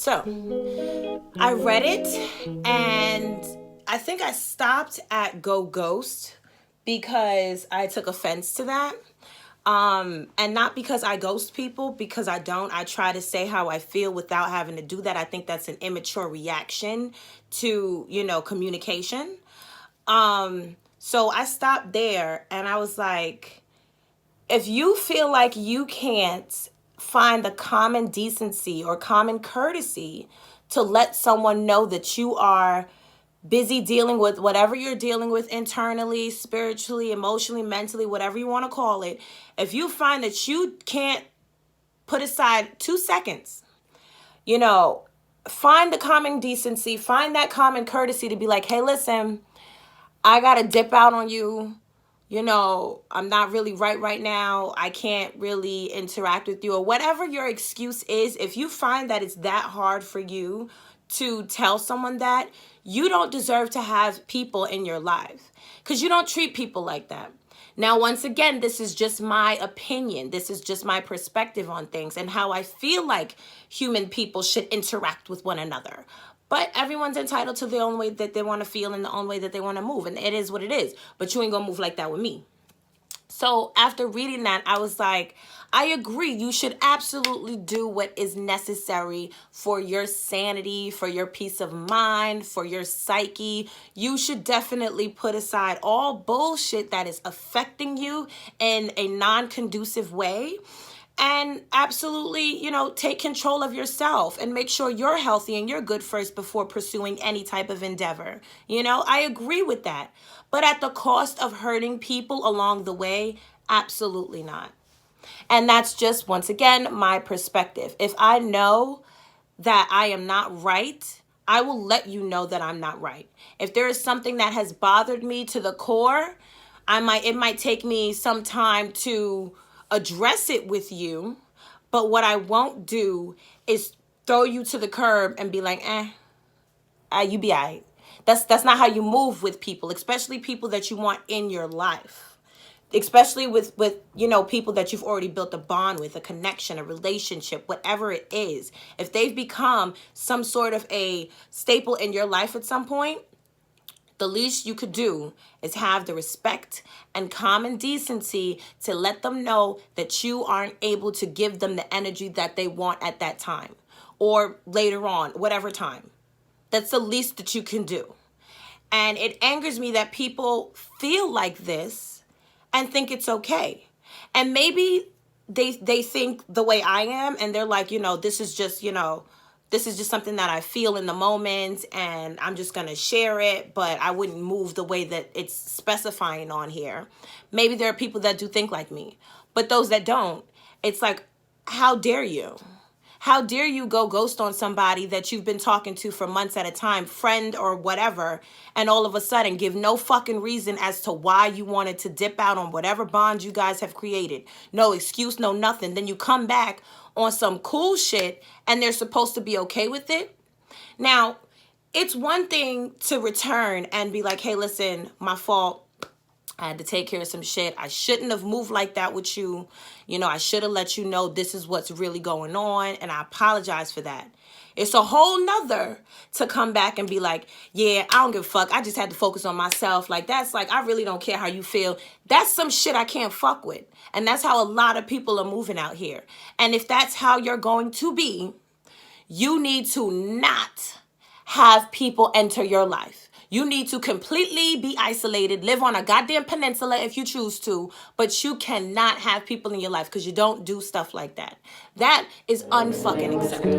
So I read it and I think I stopped at go ghost because I took offense to that. And not because I ghost people, because I don't. I try to say how I feel without having to do that. I think that's an immature reaction to, communication. So I stopped there and I was like, if you feel like you can't find the common decency or common courtesy to let someone know that you are busy dealing with whatever you're dealing with internally, spiritually, emotionally, mentally, whatever you want to call it, if you find that you can't put aside 2 seconds, find the common decency, find that common courtesy to be like, hey, listen, I got to dip out on you. I'm not really right now. I can't really interact with you, or whatever your excuse is. If you find that it's that hard for you to tell someone that, you don't deserve to have people in your life because you don't treat people like that. Now, once again, this is just my opinion. This is just my perspective on things and how I feel like human people should interact with one another. But everyone's entitled to their own way that they want to feel and the own way that they want to move. And it is what it is. But you ain't going to move like that with me. So after reading that, I was like, I agree. You should absolutely do what is necessary for your sanity, for your peace of mind, for your psyche. You should definitely put aside all bullshit that is affecting you in a non-conducive way. And absolutely, take control of yourself and make sure you're healthy and you're good first before pursuing any type of endeavor. I agree with that. But at the cost of hurting people along the way, absolutely not. And that's just, once again, my perspective. If I know that I am not right, I will let you know that I'm not right. If there is something that has bothered me to the core, it might take me some time to address it with you, but what I won't do is throw you to the curb and be like, you be all right. That's not how you move with people, especially people that you want in your life, especially with people that you've already built a bond with, a connection, a relationship, whatever it is. If they've become some sort of a staple in your life at some point, the least you could do is have the respect and common decency to let them know that you aren't able to give them the energy that they want at that time or later on, whatever time. That's the least that you can do. And it angers me that people feel like this and think it's okay. And maybe they think the way I am and they're like, this is just something that I feel in the moment and I'm just going to share it, but I wouldn't move the way that it's specifying on here. Maybe there are people that do think like me, but those that don't, it's like, how dare you? How dare you go ghost on somebody that you've been talking to for months at a time, friend or whatever, and all of a sudden give no fucking reason as to why you wanted to dip out on whatever bond you guys have created. No excuse, no nothing. Then you come back on some cool shit and they're supposed to be okay with it. Now, it's one thing to return and be like, hey, listen, my fault. I had to take care of some shit. I shouldn't have moved like that with you. I should have let you know this is what's really going on. And I apologize for that. It's a whole nother to come back and be like, yeah, I don't give a fuck. I just had to focus on myself. Like, that's like, I really don't care how you feel. That's some shit I can't fuck with. And that's how a lot of people are moving out here. And if that's how you're going to be, you need to not have people enter your life. You need to completely be isolated, live on a goddamn peninsula if you choose to, but you cannot have people in your life because you don't do stuff like that. That is unfucking acceptable.